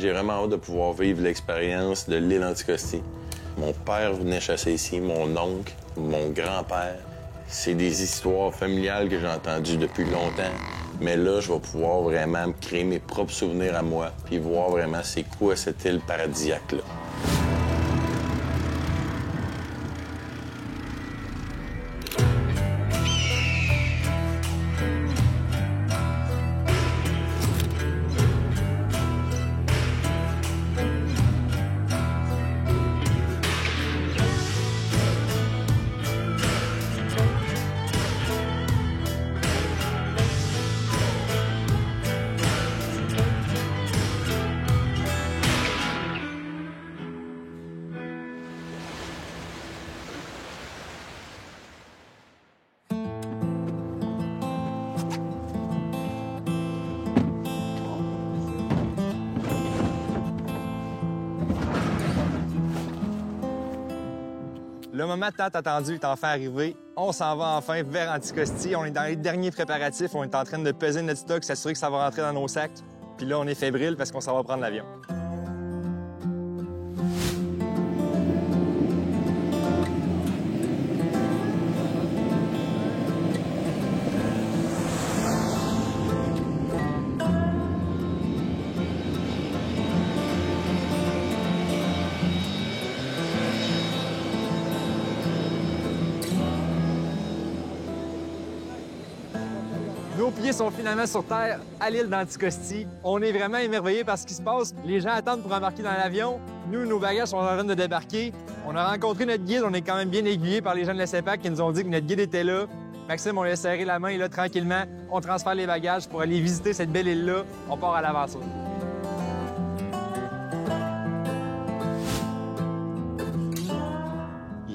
J'ai vraiment hâte de pouvoir vivre l'expérience de l'île Anticosti. Mon père venait chasser ici, mon oncle, mon grand-père. C'est des histoires familiales que j'ai entendues depuis longtemps. Mais là, je vais pouvoir vraiment me créer mes propres souvenirs à moi, puis voir vraiment c'est quoi cette île paradisiaque-là. Le moment tant attendu est enfin arrivé. On s'en va enfin vers Anticosti. On est dans les derniers préparatifs. On est en train de peser notre stock, s'assurer que ça va rentrer dans nos sacs. Puis là, on est fébrile parce qu'on s'en va prendre l'avion. Nos pieds sont finalement sur terre à l'île d'Anticosti. On est vraiment émerveillés par ce qui se passe. Les gens attendent pour embarquer dans l'avion. Nous, nos bagages sont en train de débarquer. On a rencontré notre guide. On est quand même bien aiguillés par les gens de la CEPAC qui nous ont dit que notre guide était là. Maxime, on lui a serré la main et là, tranquillement, on transfère les bagages pour aller visiter cette belle île-là. On part à l'aventure.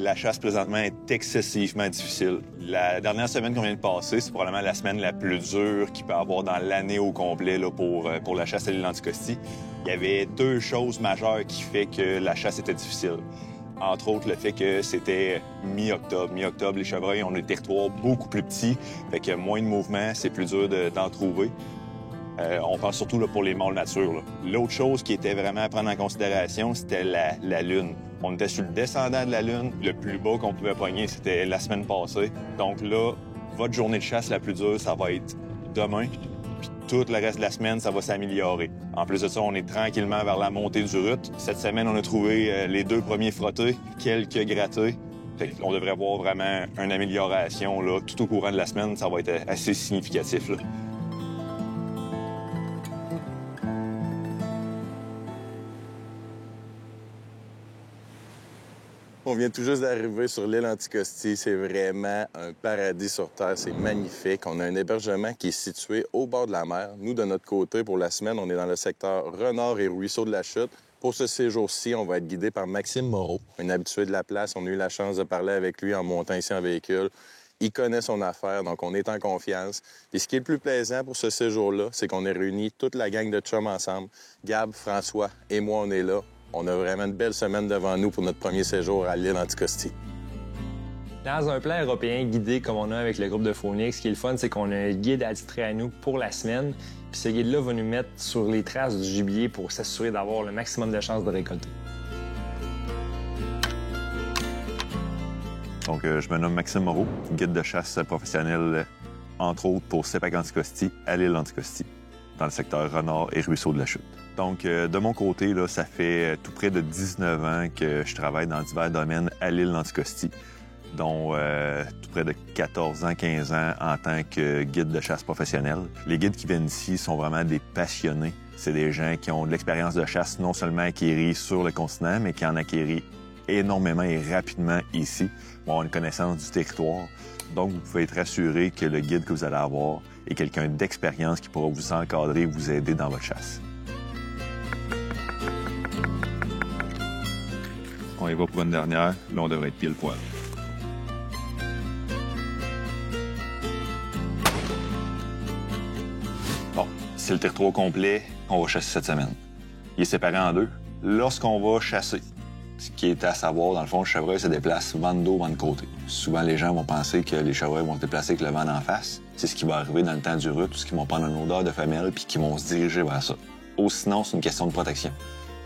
La chasse présentement est excessivement difficile. La dernière semaine qu'on vient de passer, c'est probablement la semaine la plus dure qu'il peut y avoir dans l'année au complet là, pour la chasse à l'île Anticosti. Il y avait deux choses majeures qui fait que la chasse était difficile. Entre autres, le fait que c'était mi-octobre. Mi-octobre, les chevreuils ont des territoires beaucoup plus petits, fait qu'il y a moins de mouvement, c'est plus dur d'en trouver. On parle surtout là, pour les mâles nature. L'autre chose qui était vraiment à prendre en considération, c'était la lune. On était sur le descendant de la lune. Le plus bas qu'on pouvait pogner, c'était la semaine passée. Donc là, votre journée de chasse la plus dure, ça va être demain. Puis tout le reste de la semaine, ça va s'améliorer. En plus de ça, on est tranquillement vers la montée du rut. Cette semaine, on a trouvé les 2 premiers frottés, quelques grattés. On devrait avoir vraiment une amélioration là, tout au courant de la semaine. Ça va être assez significatif. Là. On vient tout juste d'arriver sur l'île Anticosti. C'est vraiment un paradis sur Terre. C'est magnifique. On a un hébergement qui est situé au bord de la mer. Nous, de notre côté, pour la semaine, on est dans le secteur Renard et Ruisseau de la Chute. Pour ce séjour-ci, on va être guidé par Maxime Moreau, un habitué de la place. On a eu la chance de parler avec lui en montant ici en véhicule. Il connaît son affaire, donc on est en confiance. Et ce qui est le plus plaisant pour ce séjour-là, c'est qu'on est réunis toute la gang de chums ensemble. Gab, François et moi, on est là. On a vraiment une belle semaine devant nous pour notre premier séjour à l'île Anticosti. Dans un plan européen guidé comme on a avec le groupe de Phoenix, ce qui est le fun, c'est qu'on a un guide attitré à nous pour la semaine. Puis ce guide-là va nous mettre sur les traces du gibier pour s'assurer d'avoir le maximum de chances de récolter. Donc, je me nomme Maxime Moreau, guide de chasse professionnel, entre autres pour CEPAC Anticosti, à l'île Anticosti, dans le secteur Renard et Ruisseau de la Chute. Donc, de mon côté, là, ça fait tout près de 19 ans que je travaille dans divers domaines à l'île Anticosti, dont tout près de 14 ans, 15 ans en tant que guide de chasse professionnel. Les guides qui viennent ici sont vraiment des passionnés. C'est des gens qui ont de l'expérience de chasse non seulement acquérie sur le continent, mais qui en acquérit énormément et rapidement ici, pour avoir une connaissance du territoire. Donc, vous pouvez être assuré que le guide que vous allez avoir est quelqu'un d'expérience qui pourra vous encadrer et vous aider dans votre chasse. On y va pour une dernière. Là, on devrait être pile poil. Bon, c'est le territoire complet qu'on va chasser cette semaine. Il est séparé en deux. Lorsqu'on va chasser, ce qui est à savoir, dans le fond, le chevreuil se déplace vent de dos, vent de côté. Souvent, les gens vont penser que les chevreuils vont se déplacer avec le vent d'en face. C'est ce qui va arriver dans le temps du rut, tout ce qui vont prendre une odeur de femelle puis qui vont se diriger vers ça. ou sinon, c'est une question de protection.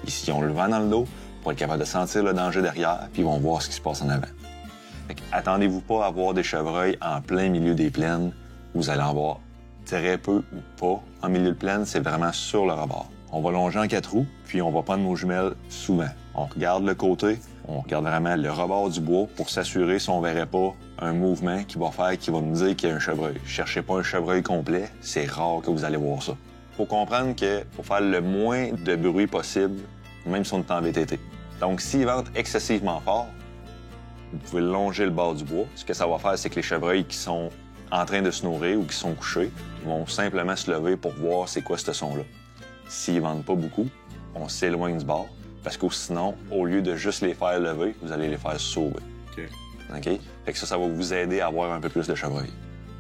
Ici, ils ont le vent dans le dos pour être capable de sentir le danger derrière, puis ils vont voir ce qui se passe en avant. Attendez-vous pas à voir des chevreuils en plein milieu des plaines. Vous allez en voir très peu ou pas. En milieu de plaine, c'est vraiment sur le rebord. On va longer en 4 roues, puis on va prendre nos jumelles souvent. On regarde le côté, on regarde vraiment le rebord du bois pour s'assurer si on verrait pas un mouvement qui va nous dire qu'il y a un chevreuil. Cherchez pas un chevreuil complet, c'est rare que vous allez voir ça. Faut comprendre que faut faire le moins de bruit possible, même si on est en VTT. Donc, s'ils ventent excessivement fort, vous pouvez longer le bord du bois. Ce que ça va faire, c'est que les chevreuils qui sont en train de se nourrir ou qui sont couchés vont simplement se lever pour voir c'est quoi ce son-là. S'ils vendent pas beaucoup, on s'éloigne du bord, parce que sinon, au lieu de juste les faire lever, vous allez les faire sauver. OK? Fait que ça va vous aider à avoir un peu plus de chevreuils.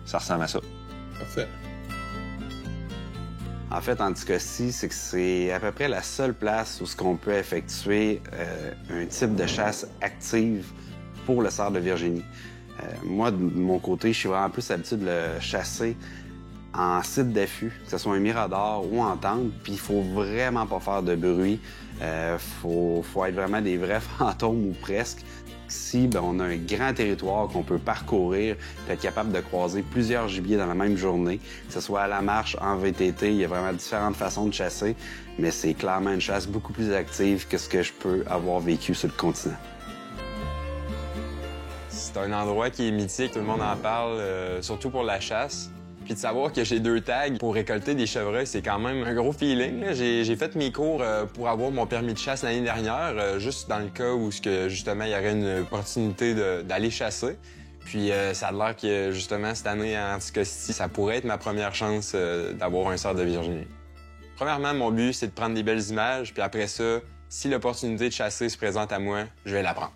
Ça ressemble à ça. Parfait. En fait, Anticosti, c'est que c'est à peu près la seule place où on peut effectuer un type de chasse active pour le cerf de Virginie. Moi, de mon côté, je suis vraiment plus habitué de le chasser en site d'affût, que ce soit un mirador ou en tente, puis il faut vraiment pas faire de bruit. Faut être vraiment des vrais fantômes ou presque. Ici, on a un grand territoire qu'on peut parcourir, puis être capable de croiser plusieurs gibiers dans la même journée, que ce soit à la marche, en VTT. Il y a vraiment différentes façons de chasser, mais c'est clairement une chasse beaucoup plus active que ce que je peux avoir vécu sur le continent. C'est un endroit qui est mythique, tout le monde en parle, surtout pour la chasse. Puis de savoir que j'ai 2 tags pour récolter des chevreuils, c'est quand même un gros feeling. J'ai fait mes cours pour avoir mon permis de chasse l'année dernière, juste dans le cas où justement il y aurait une opportunité d'aller chasser. Puis ça a l'air que justement cette année à Anticosti, ça pourrait être ma première chance d'avoir un cerf de Virginie. Premièrement, mon but, c'est de prendre des belles images, puis après ça, si l'opportunité de chasser se présente à moi, je vais la prendre.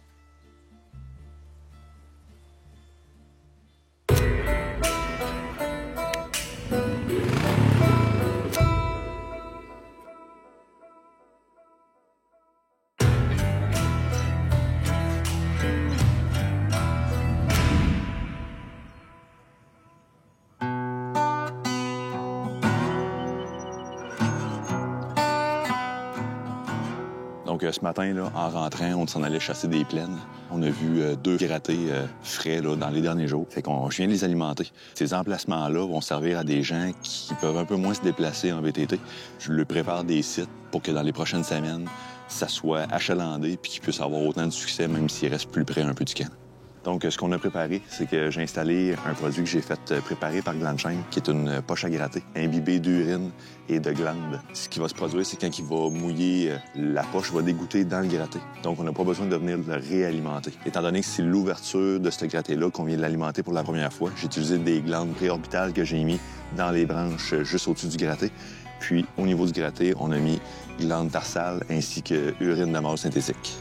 Donc, ce matin, là, en rentrant, on s'en allait chasser des plaines. On a vu 2 grattés frais là, dans les derniers jours. Fait qu'on je viens de les alimenter. Ces emplacements-là vont servir à des gens qui peuvent un peu moins se déplacer en VTT. Je leur prépare des sites pour que dans les prochaines semaines, ça soit achalandé puis qu'ils puissent avoir autant de succès, même s'ils restent plus près un peu du camp. Donc, ce qu'on a préparé, c'est que j'ai installé un produit que j'ai fait préparer par Glande Chaîne, qui est une poche à gratter, imbibée d'urine et de glandes. Ce qui va se produire, c'est quand il va mouiller, la poche va dégoûter dans le gratté. Donc, on n'a pas besoin de venir le réalimenter. Étant donné que c'est l'ouverture de ce gratté-là qu'on vient de l'alimenter pour la première fois, j'ai utilisé des glandes préorbitales que j'ai mis dans les branches juste au-dessus du gratté. Puis, au niveau du gratté, on a mis glandes tarsales ainsi que urine de mâle synthétique.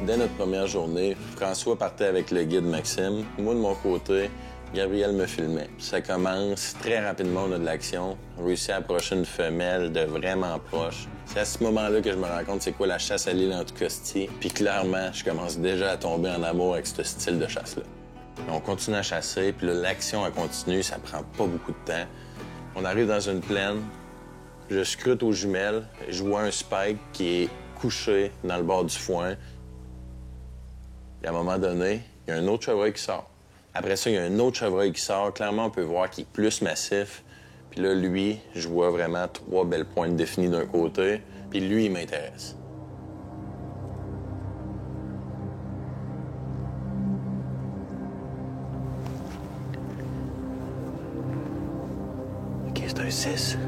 Dès notre première journée, François partait avec le guide Maxime. Moi, de mon côté, Gabriel me filmait. Ça commence très rapidement, on a de l'action. On réussit à approcher une femelle de vraiment proche. C'est à ce moment-là que je me rends compte c'est quoi la chasse à l'île Anticosti. Puis clairement, je commence déjà à tomber en amour avec ce style de chasse-là. On continue à chasser, puis là, l'action elle continue, ça prend pas beaucoup de temps. On arrive dans une plaine, je scrute aux jumelles, je vois un spike qui est couché dans le bord du foin. Et à un moment donné, il y a un autre chevreuil qui sort. Après ça, il y a un autre chevreuil qui sort. Clairement, on peut voir qu'il est plus massif. Puis là, lui, je vois vraiment 3 belles pointes définies d'un côté. Puis lui, il m'intéresse. OK, c'est un 6.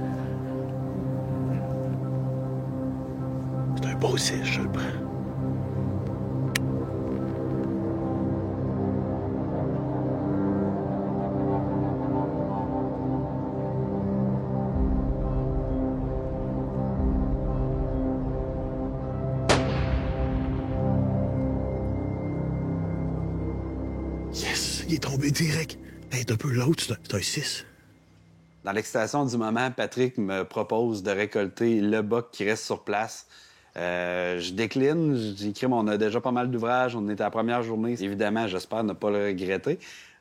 C'est un beau 6, je le prends. Il est tombé direct. Hey, un peu l'autre, c'est un 6. Dans l'excitation du moment, Patrick me propose de récolter le boc qui reste sur place. Je décline, j'écris, on a déjà pas mal d'ouvrages, on était à la première journée. Évidemment, j'espère ne pas le regretter,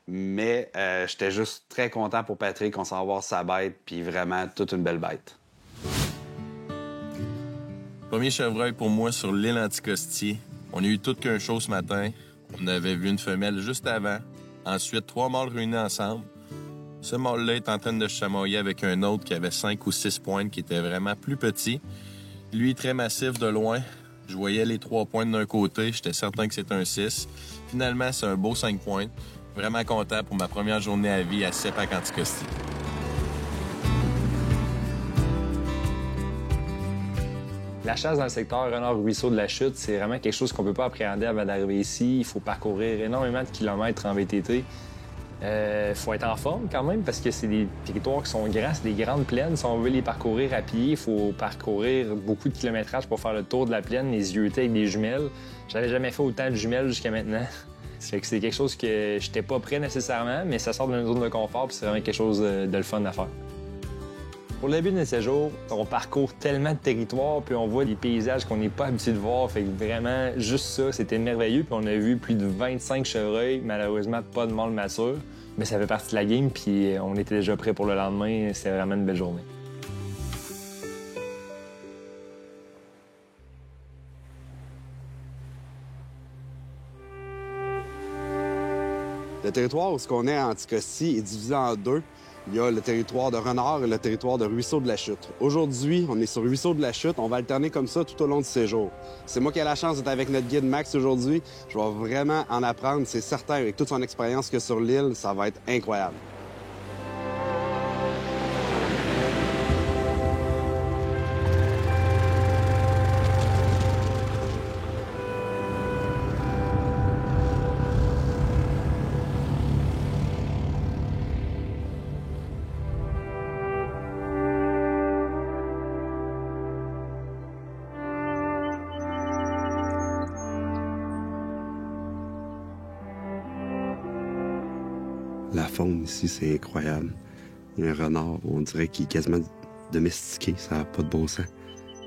mais j'étais juste très content pour Patrick, on s'en va voir sa bête, puis vraiment toute une belle bête. Premier chevreuil pour moi sur l'île Anticosti. On a eu tout qu'un show ce matin. On avait vu une femelle juste avant. Ensuite, 3 mâles réunis ensemble. Ce mâle-là est en train de se chamailler avec un autre qui avait 5 ou 6 pointes, qui était vraiment plus petit. Lui, très massif de loin. Je voyais les 3 pointes d'un côté. J'étais certain que c'était un 6. Finalement, c'est un beau 5 pointes. Vraiment content pour ma première journée à vie à Sepac Anticosti. La chasse dans le secteur Renard-Ruisseau de la Chute, c'est vraiment quelque chose qu'on ne peut pas appréhender avant d'arriver ici. Il faut parcourir énormément de kilomètres en VTT. Il faut être en forme quand même parce que c'est des territoires qui sont grands, c'est des grandes plaines. Si on veut les parcourir à pied, il faut parcourir beaucoup de kilométrage pour faire le tour de la plaine, les yeux avec des jumelles. J'avais jamais fait autant de jumelles jusqu'à maintenant. C'est quelque chose que j'étais pas prêt nécessairement, mais ça sort de notre zone de confort puis c'est vraiment quelque chose de le fun à faire. Pour le début de notre séjour, on parcourt tellement de territoires, puis on voit des paysages qu'on n'est pas habitué de voir. Fait que vraiment, juste ça, c'était merveilleux. Puis on a vu plus de 25 chevreuils, malheureusement pas de mâles matures. Mais ça fait partie de la game, puis on était déjà prêts pour le lendemain. C'était vraiment une belle journée. Le territoire où on est à Anticosti est divisé en deux. Il y a le territoire de Renard et le territoire de Ruisseau de la Chute. Aujourd'hui, on est sur Ruisseau de la Chute. On va alterner comme ça tout au long du séjour. C'est moi qui ai la chance d'être avec notre guide Max aujourd'hui. Je vais vraiment en apprendre, c'est certain. Avec toute son expérience qu'il y a sur l'île, ça va être incroyable. La faune ici, c'est incroyable. Il y a un renard, on dirait qu'il est quasiment domestiqué, ça n'a pas de bon sens.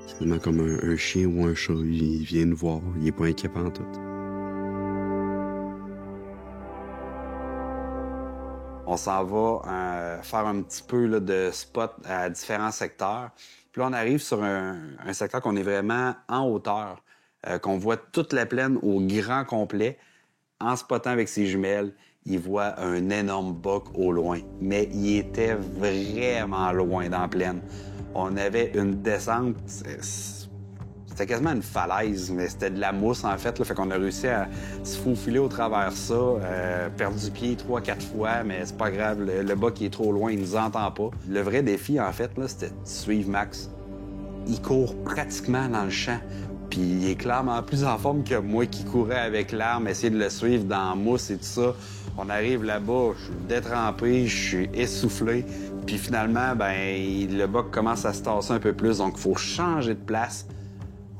C'est quasiment comme un chien ou un chat. Il vient nous voir, il est pas inquiet pantoute. On s'en va faire un petit peu là, de spot à différents secteurs. Puis là, on arrive sur un secteur qu'on est vraiment en hauteur, qu'on voit toute la plaine au grand complet. En spottant avec ses jumelles, il voit un énorme buck au loin. Mais il était vraiment loin dans la plaine. On avait une descente, c'était quasiment une falaise, mais c'était de la mousse en fait. Là, fait qu'on a réussi à se faufiler au travers ça, perdre du pied 3-4 fois, mais c'est pas grave. Le buck il est trop loin, il nous entend pas. Le vrai défi en fait, là, c'était de suivre Max. Il court pratiquement dans le champ. Puis il est clairement plus en forme que moi qui courais avec l'arme, essayer de le suivre dans la mousse et tout ça. On arrive là-bas, je suis détrempé, je suis essoufflé. Puis finalement, le buck commence à se tasser un peu plus, donc il faut changer de place.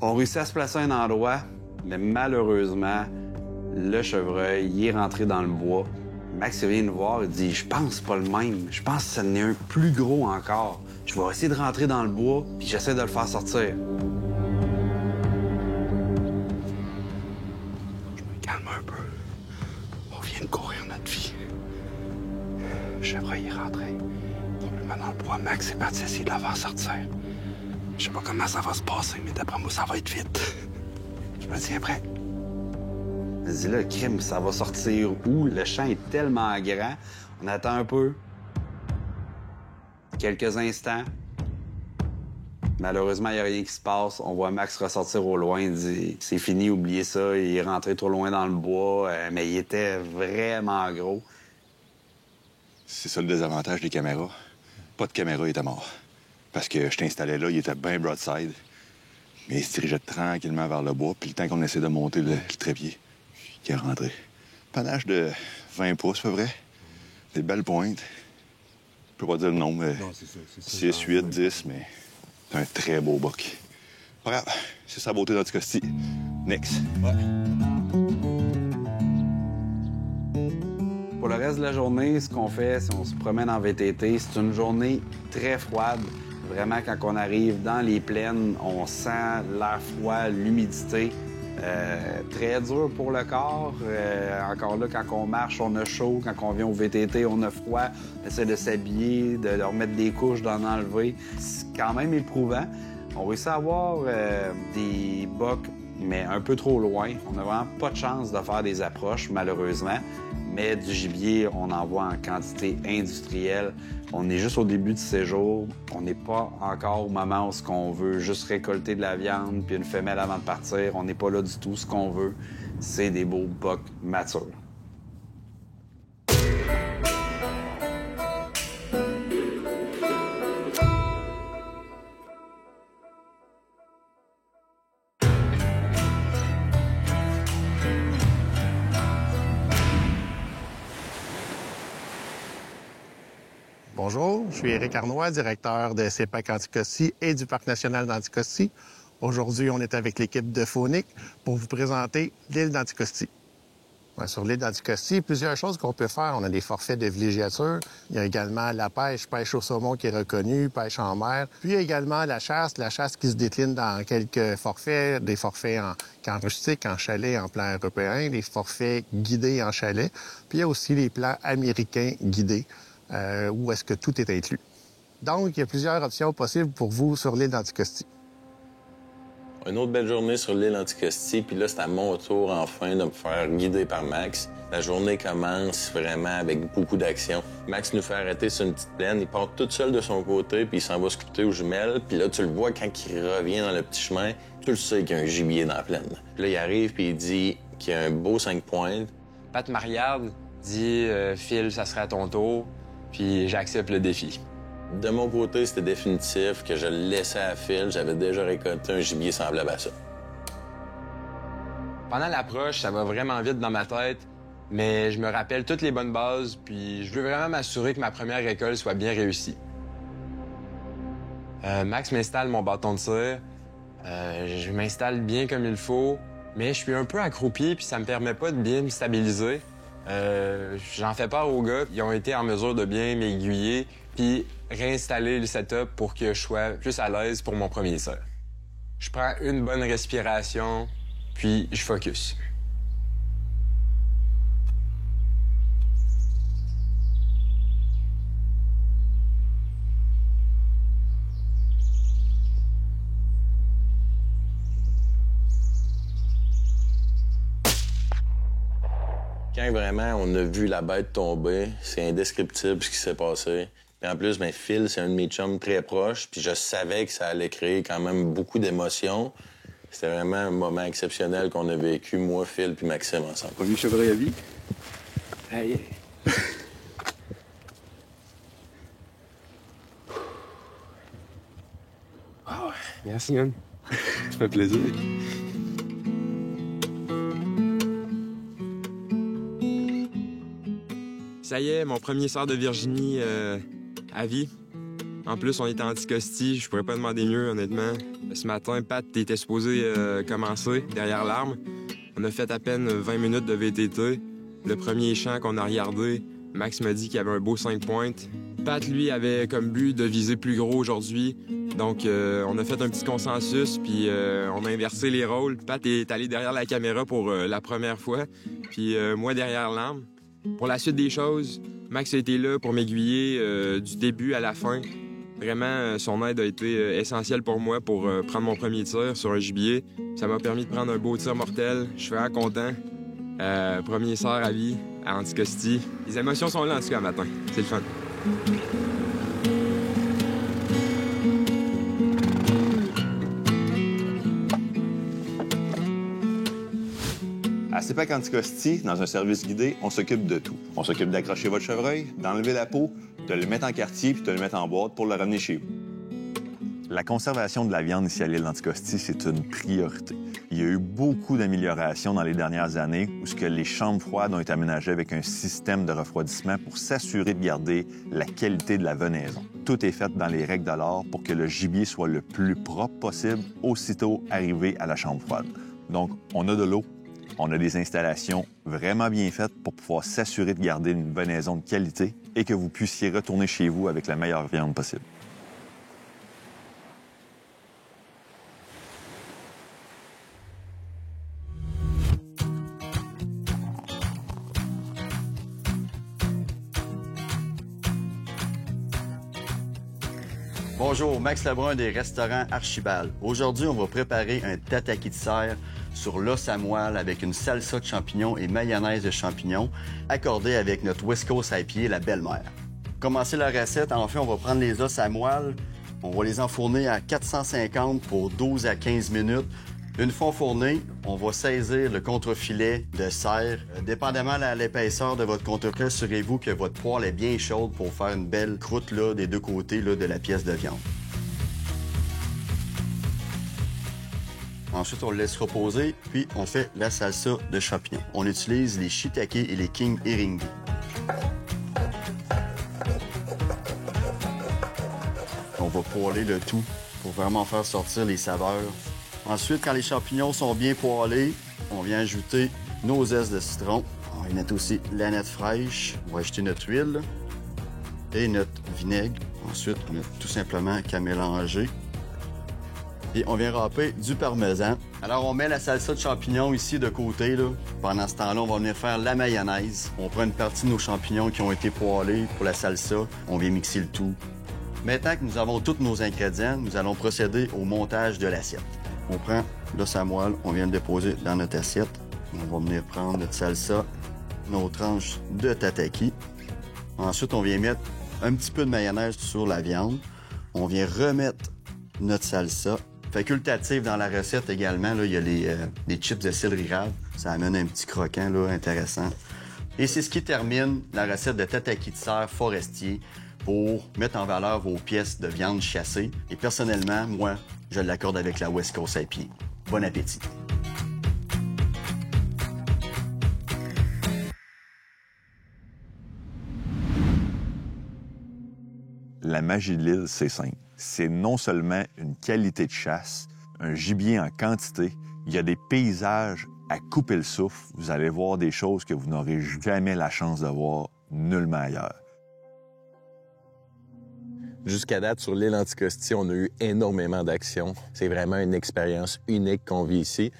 On réussit à se placer à un endroit, mais malheureusement, le chevreuil, il est rentré dans le bois. Max il vient nous voir, il dit « Je pense pas le même, je pense que ça en est un plus gros encore. Je vais essayer de rentrer dans le bois, puis j'essaie de le faire sortir. » Calme un peu. On vient de courir notre vie. Le chevreuil est rentré. Probablement dans le bois. Max est parti essayer de la faire sortir. Je sais pas comment ça va se passer, mais d'après moi, ça va être vite. Je me tiens prêt. Je dis là, crime, ça va sortir où? Le champ est tellement grand. On attend un peu. Quelques instants. Malheureusement, il n'y a rien qui se passe. On voit Max ressortir au loin. Il dit « C'est fini, oubliez ça. » Il est rentré trop loin dans le bois, mais il était vraiment gros. C'est ça le désavantage des caméras. Pas de caméra, il était mort. Parce que je t'installais là, il était bien broadside. Mais il se dirigeait tranquillement vers le bois, puis le temps qu'on essaie de monter le trépied, il est rentré. Panache de 20 pouces, à peu près. Des belles pointes. Je peux pas dire le nombre, mais 6, 8, 10, mais c'est un très beau buck. Pas grave, c'est sa beauté d'Anticosti. Next. Ouais. Pour le reste de la journée, ce qu'on fait, si on se promène en VTT, c'est une journée très froide, Vraiment, quand on arrive dans les plaines, on sent l'air froid, l'humidité. Très dur pour le corps. Encore là, quand on marche, on a chaud. Quand on vient au VTT, on a froid. On essaie de s'habiller, de remettre des couches, d'en enlever. C'est quand même éprouvant. On réussit à avoir des bocs, mais un peu trop loin. On n'a vraiment pas de chance de faire des approches, malheureusement. Mais du gibier, on en voit en quantité industrielle. On est juste au début du séjour. On n'est pas encore au moment où on veut juste récolter de la viande puis une femelle avant de partir. On n'est pas là du tout. Ce qu'on veut, c'est des beaux bocs matures. Bonjour, je suis Éric Arnois, directeur de CEPAC Anticosti et du Parc national d'Anticosti. Aujourd'hui, on est avec l'équipe de Faunic pour vous présenter l'île d'Anticosti. Sur l'île d'Anticosti, plusieurs choses qu'on peut faire. On a des forfaits de villégiature. Il y a également la pêche au saumon qui est reconnue, pêche en mer. Puis il y a également la chasse qui se décline dans quelques forfaits, des forfaits en camp rustique, en chalet, en plan européen, des forfaits guidés en chalet. Puis il y a aussi les plans américains guidés. Où est-ce que tout est inclus. Donc, il y a plusieurs options possibles pour vous sur l'île d'Anticosti. Une autre belle journée sur l'île d'Anticosti, puis là, c'est à mon tour, enfin, de me faire guider par Max. La journée commence vraiment avec beaucoup d'action. Max nous fait arrêter sur une petite plaine, il part tout seul de son côté, puis il s'en va scruter aux jumelles. Puis là, tu le vois, quand il revient dans le petit chemin, tu le sais qu'il y a un gibier dans la plaine. Puis là, il arrive, puis il dit qu'il y a un beau 5 pointes. Pat me regarde, dit « Phil, ça serait à ton tour ». Puis j'accepte le défi. De mon côté, c'était définitif que je le laissais à Phil. J'avais déjà récolté un gibier semblable à ça. Pendant l'approche, ça va vraiment vite dans ma tête, mais je me rappelle toutes les bonnes bases, puis je veux vraiment m'assurer que ma première récolte soit bien réussie. Max m'installe mon bâton de tir. Je m'installe bien comme il faut, mais je suis un peu accroupi, puis ça me permet pas de bien me stabiliser. J'en fais part aux gars. Ils ont été en mesure de bien m'aiguiller puis réinstaller le setup pour que je sois plus à l'aise pour mon premier tir. Je prends une bonne respiration, puis je focus. Quand vraiment on a vu la bête tomber, c'est indescriptible ce qui s'est passé. Puis en plus, Phil, c'est un de mes chums très proches, puis je savais que ça allait créer quand même beaucoup d'émotions. C'était vraiment un moment exceptionnel qu'on a vécu, moi, Phil puis Maxime ensemble. Premier chevreuil à vie. Aïe. Merci, Yann. Ça fait plaisir. Ça y est, mon premier sort de Virginie à vie. En plus, on était en Anticosti, je pourrais pas demander mieux, honnêtement. Ce matin, Pat était supposé commencer derrière l'arme. On a fait à peine 20 minutes de VTT. Le premier champ qu'on a regardé, Max m'a dit qu'il y avait un beau 5 pointes. Pat, lui, avait comme but de viser plus gros aujourd'hui. Donc, on a fait un petit consensus, puis on a inversé les rôles. Pat est allé derrière la caméra pour la première fois, puis moi derrière l'arme. Pour la suite des choses, Max a été là pour m'aiguiller du début à la fin. Vraiment, son aide a été essentielle pour moi pour prendre mon premier tir sur un gibier. Ça m'a permis de prendre un beau tir mortel. Je suis vraiment content. Premier sort à vie à Anticosti. Les émotions sont là, en tout cas, matin. C'est le fun. À CEPAC Anticosti, dans un service guidé, on s'occupe de tout. On s'occupe d'accrocher votre chevreuil, d'enlever la peau, de le mettre en quartier puis de le mettre en boîte pour le ramener chez vous. La conservation de la viande ici à l'île d'Anticosti, c'est une priorité. Il y a eu beaucoup d'améliorations dans les dernières années où ce que les chambres froides ont été aménagées avec un système de refroidissement pour s'assurer de garder la qualité de la venaison. Tout est fait dans les règles de l'art pour que le gibier soit le plus propre possible aussitôt arrivé à la chambre froide. Donc, on a de l'eau, on a des installations vraiment bien faites pour pouvoir s'assurer de garder une venaison de qualité et que vous puissiez retourner chez vous avec la meilleure viande possible. Bonjour, Max Lebrun des restaurants Archibald. Aujourd'hui, on va préparer un tataki de serre sur l'os à moelle avec une salsa de champignons et mayonnaise de champignons, accordée avec notre West Coast IPA, la belle-mère. Pour commencer la recette, en fait, on va prendre les os à moelle, on va les enfourner à 450 pour 12 à 15 minutes. Une fois enfourné, on va saisir le contrefilet de serre. Dépendamment de l'épaisseur de votre contrefilet, assurez-vous que votre poêle est bien chaude pour faire une belle croûte là, des deux côtés là, de la pièce de viande. Ensuite, on le laisse reposer, puis on fait la salsa de champignons. On utilise les shiitake et les king eringi. On va poêler le tout pour vraiment faire sortir les saveurs. Ensuite, quand les champignons sont bien poêlés, on vient ajouter nos zestes de citron. On va y mettre aussi la nette fraîche. On va ajouter notre huile et notre vinaigre. Ensuite, on a tout simplement qu'à mélanger. Et on vient râper du parmesan. Alors, on met la salsa de champignons ici de côté. Là. Pendant ce temps-là, on va venir faire la mayonnaise. On prend une partie de nos champignons qui ont été poêlés pour la salsa. On vient mixer le tout. Maintenant que nous avons tous nos ingrédients, nous allons procéder au montage de l'assiette. On prend l'os à moelle, on vient le déposer dans notre assiette. On va venir prendre notre salsa, nos tranches de tataki. Ensuite, on vient mettre un petit peu de mayonnaise sur la viande. On vient remettre notre salsa. Facultatif dans la recette également, là, il y a les chips de céleri rave. Ça amène un petit croquant là, intéressant. Et c'est ce qui termine la recette de tataki de serre forestier pour mettre en valeur vos pièces de viande chassée. Et personnellement, moi, je l'accorde avec la West Coast IPA. Bon appétit! La magie de l'île, c'est simple. C'est non seulement une qualité de chasse, un gibier en quantité, il y a des paysages à couper le souffle. Vous allez voir des choses que vous n'aurez jamais la chance de voir nullement ailleurs. Jusqu'à date, sur l'île Anticosti, on a eu énormément d'actions. C'est vraiment une expérience unique qu'on vit ici.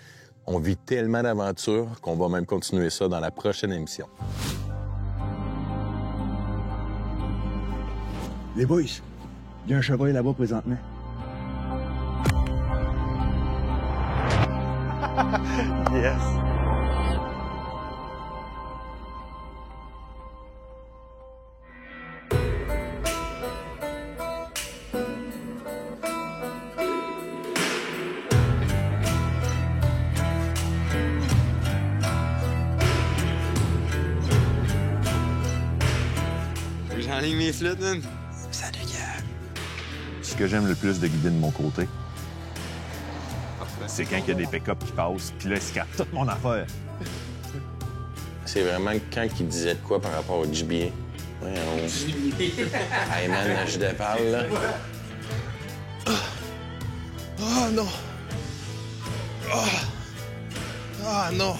On vit tellement d'aventures qu'on va même continuer ça dans la prochaine émission. Les boys, il y a un chevreuil là-bas présentement. Yes! J'enligne mes flûtes, man. Salut, gars. Ce que j'aime le plus de guider de mon côté, c'est quand il y a des pick-up qui passent, puis là, ils se captent toute mon affaire. C'est vraiment quand il disait de quoi par rapport au gibier. Voyons. Hey man, je déparle, là. Oh non! Oh! Ah non!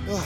Oh.